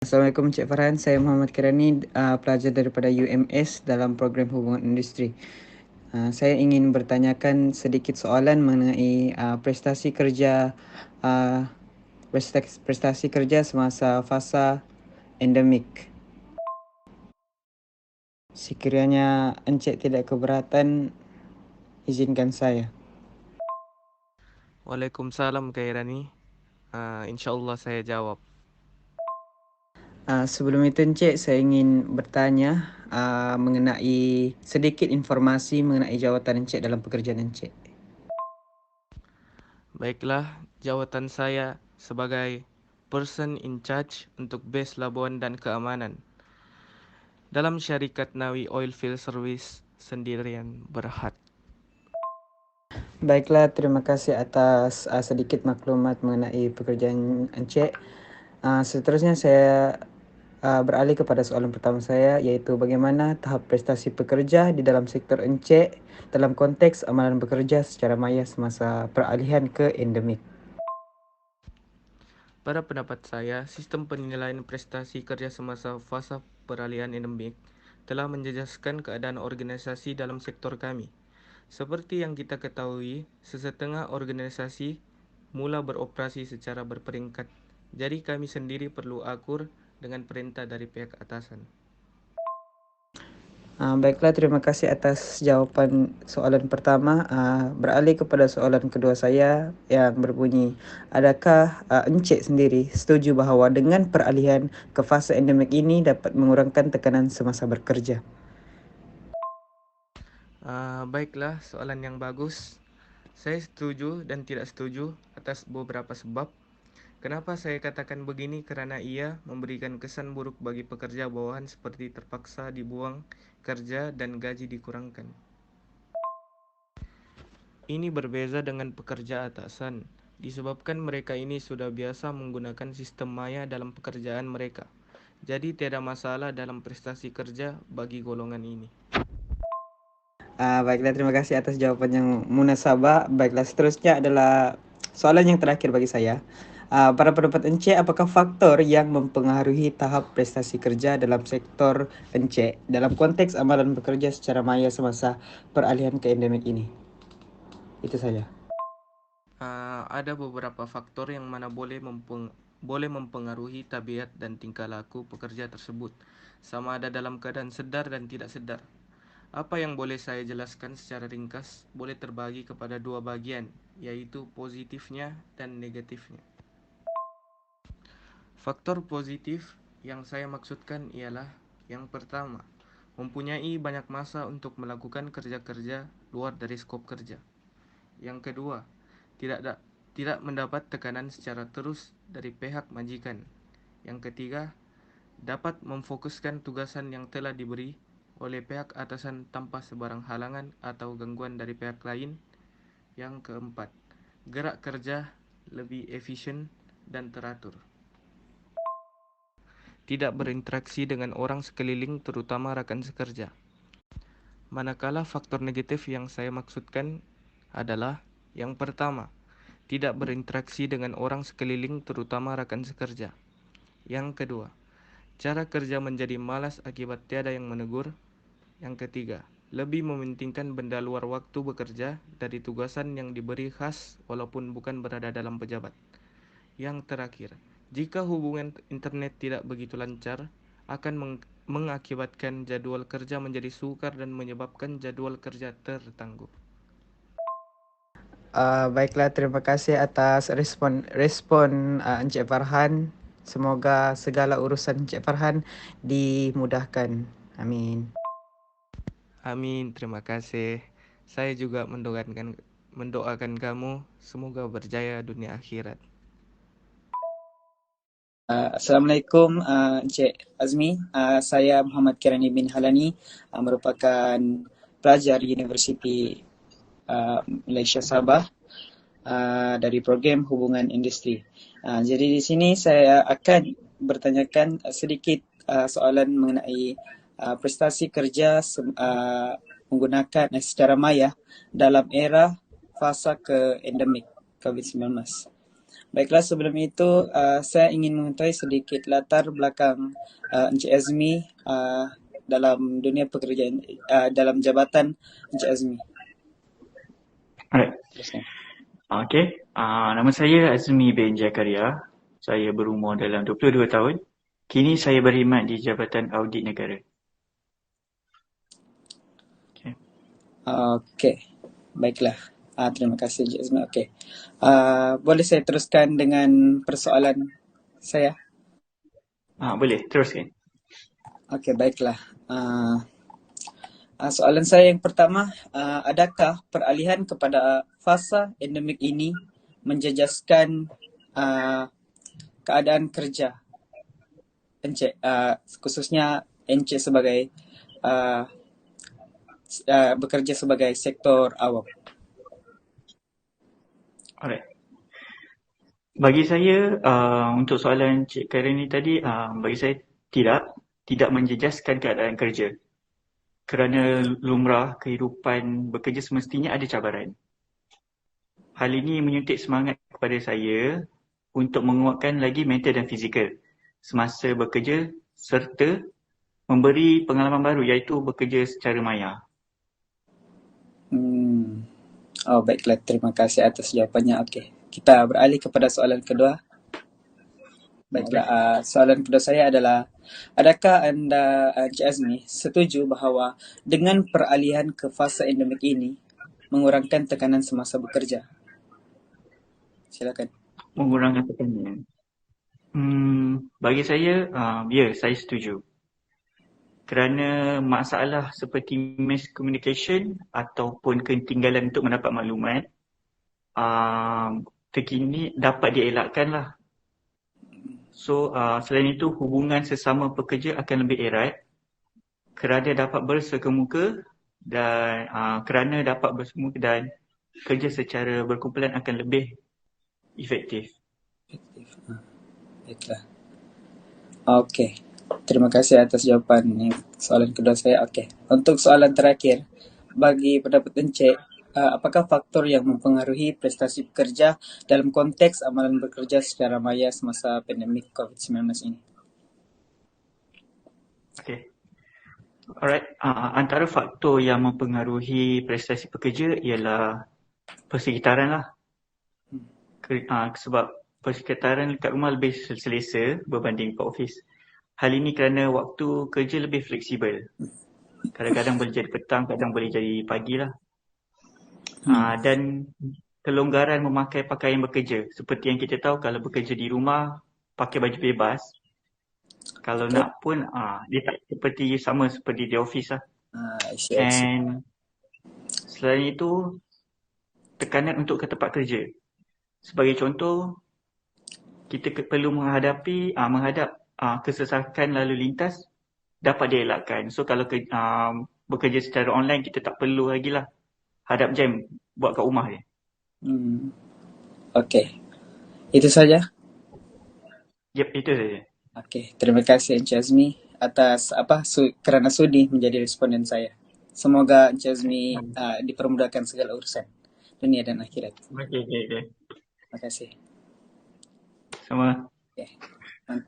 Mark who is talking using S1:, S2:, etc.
S1: Assalamualaikum Encik Farhan, saya Muhammad Kirani, pelajar daripada UMS dalam program Hubungan Industri. Saya ingin bertanyakan sedikit soalan mengenai prestasi kerja prestasi kerja semasa fasa endemik. Sekiranya Encik tidak keberatan, izinkan saya.
S2: Waalaikumsalam Kak Irani. InsyaAllah saya jawab.
S1: Sebelum itu Encik, saya ingin bertanya mengenai sedikit informasi mengenai jawatan Encik dalam pekerjaan Encik.
S2: Baiklah, jawatan saya sebagai person in charge untuk base Labuan dan keamanan dalam syarikat Nawi Oilfield Service Sendirian Berhad.
S1: Baiklah, terima kasih atas sedikit maklumat mengenai pekerjaan Encik. Seterusnya saya beralih kepada soalan pertama saya, iaitu bagaimana tahap prestasi pekerja di dalam sektor Encik dalam konteks amalan bekerja secara maya semasa peralihan ke endemik.
S2: Pada pendapat saya, sistem penilaian prestasi kerja semasa fasa peralihan endemik telah menjejaskan keadaan organisasi dalam sektor kami. Seperti yang kita ketahui, sesetengah organisasi mula beroperasi secara berperingkat. Jadi kami sendiri perlu akur dengan perintah dari pihak atasan.
S1: Baiklah, terima kasih atas jawapan soalan pertama. Beralih kepada soalan kedua saya yang berbunyi, adakah Encik sendiri setuju bahawa dengan peralihan ke fasa endemik ini dapat mengurangkan tekanan semasa bekerja?
S2: Baiklah, soalan yang bagus. Saya setuju dan tidak setuju atas beberapa sebab. Kenapa saya katakan begini? Karena ia memberikan kesan buruk bagi pekerja bawahan seperti terpaksa dibuang kerja dan gaji dikurangkan. Ini berbeza dengan pekerja atasan, disebabkan mereka ini sudah biasa menggunakan sistem maya dalam pekerjaan mereka. Jadi tidak masalah dalam prestasi kerja bagi golongan ini.
S1: Baiklah, terima kasih atas jawapan yang munasabah. Baiklah, seterusnya adalah soalan yang terakhir bagi saya. Pada pendapat Encik, apakah faktor yang mempengaruhi tahap prestasi kerja dalam sektor Encik dalam konteks amalan bekerja secara maya semasa peralihan ke endemik ini? Itu saja.
S2: Ada beberapa faktor yang mana boleh mempengaruhi tabiat dan tingkah laku pekerja tersebut, sama ada dalam keadaan sedar dan tidak sedar. Apa yang boleh saya jelaskan secara ringkas boleh terbagi kepada dua bagian, yaitu positifnya dan negatifnya. Faktor positif yang saya maksudkan ialah yang pertama, mempunyai banyak masa untuk melakukan kerja-kerja luar dari skop kerja. Yang kedua, tidak mendapat tekanan secara terus dari pihak majikan. Yang ketiga, dapat memfokuskan tugasan yang telah diberi oleh pihak atasan tanpa sebarang halangan atau gangguan dari pihak lain. Yang keempat, gerak kerja lebih efisien dan teratur. Tidak berinteraksi dengan orang sekeliling terutama rekan sekerja. Manakala faktor negatif yang saya maksudkan adalah yang pertama, tidak berinteraksi dengan orang sekeliling terutama rekan sekerja. Yang kedua, cara kerja menjadi malas akibat tiada yang menegur. Yang ketiga, lebih mementingkan benda luar waktu bekerja dari tugasan yang diberi khas walaupun bukan berada dalam pejabat. Yang terakhir, jika hubungan internet tidak begitu lancar, akan mengakibatkan jadwal kerja menjadi sukar dan menyebabkan jadwal kerja tertangguh.
S1: Baiklah, terima kasih atas respon Encik Farhan. Semoga segala urusan Encik Farhan dimudahkan. Amin.
S2: Amin, terima kasih. Saya juga mendoakan kamu semoga berjaya dunia akhirat.
S1: Assalamualaikum Encik Azmi. Saya Muhammad Kirani bin Halani, merupakan pelajar Universiti Malaysia Sabah dari program Hubungan Industri. Jadi di sini saya akan bertanyakan sedikit soalan mengenai prestasi kerja menggunakan secara maya dalam era fasa ke endemik COVID-19. Baiklah, sebelum itu saya ingin mengetahui sedikit latar belakang Encik Azmi dalam dunia pekerjaan, dalam jabatan Encik Azmi.
S3: Alright.
S1: Teruskan.
S3: Okay. Nama saya Azmi bin Zakaria. Saya berumur dalam 22 tahun. Kini saya berkhidmat di Jabatan Audit Negara. Okay.
S1: Okey, baiklah. Terima kasih Encik Azmi. Okey. Boleh saya teruskan dengan persoalan saya?
S3: Boleh, teruskan.
S1: Okey, baiklah. Soalan saya yang pertama, adakah peralihan kepada fasa endemik ini menjejaskan keadaan kerja Encik, khususnya Encik sebagai bekerja sebagai sektor awam?
S3: Alright. Bagi saya, untuk soalan Cik Karen ni tadi, bagi saya tidak menjejaskan keadaan kerja. Kerana lumrah kehidupan bekerja semestinya ada cabaran. Hal ini menyuntik semangat kepada saya untuk menguatkan lagi mental dan fizikal semasa bekerja serta memberi pengalaman baru iaitu bekerja secara maya.
S1: Baiklah, terima kasih atas jawapannya. Okey, kita beralih kepada soalan kedua. Baiklah, soalan kedua saya adalah, adakah anda, Encik Azmi, setuju bahawa dengan peralihan ke fasa endemik ini mengurangkan tekanan semasa bekerja? Silakan.
S3: Mengurangkan tekanan. Bagi saya, ya, saya setuju. Kerana masalah seperti miscommunication ataupun ketinggalan untuk mendapat maklumat terkini dapat dielakkan lah. So, selain itu hubungan sesama pekerja akan lebih erat kerana dapat bersekemuka dan kerja secara berkumpulan akan lebih efektif.
S1: Baiklah. Okey. Terima kasih atas jawapan soalan kedua saya. Okey. Untuk soalan terakhir, bagi pendapat Encik, apakah faktor yang mempengaruhi prestasi pekerja dalam konteks amalan bekerja secara maya semasa pandemik COVID-19 ini?
S3: Okay. Alright. Antara faktor yang mempengaruhi prestasi pekerja ialah persekitaran lah. Sebab persekitaran kat rumah lebih selesa berbanding kat office. Hal ini kerana waktu kerja lebih fleksibel. Kadang-kadang boleh jadi petang, kadang boleh jadi pagi lah. Dan kelonggaran memakai pakaian bekerja. Seperti yang kita tahu, kalau bekerja di rumah, pakai baju bebas. Kalau nak pun, dia tak sama seperti di office lah.
S1: I see.
S3: And selain itu, tekanan untuk ke tempat kerja. Sebagai contoh, kita perlu menghadap kesesakan lalu lintas dapat dielakkan. So kalau bekerja secara online, kita tak perlu lagi lah hadap jam buat kat rumah je.
S1: Okey. Itu saja?
S3: Yep, itu saja.
S1: Okey, terima kasih Encik Azmi atas kerana sudi menjadi responden saya. Semoga Encik Azmi dipermudahkan segala urusan dunia dan akhirat.
S3: Okey.
S1: Terima kasih.
S3: Sama.
S1: Okay.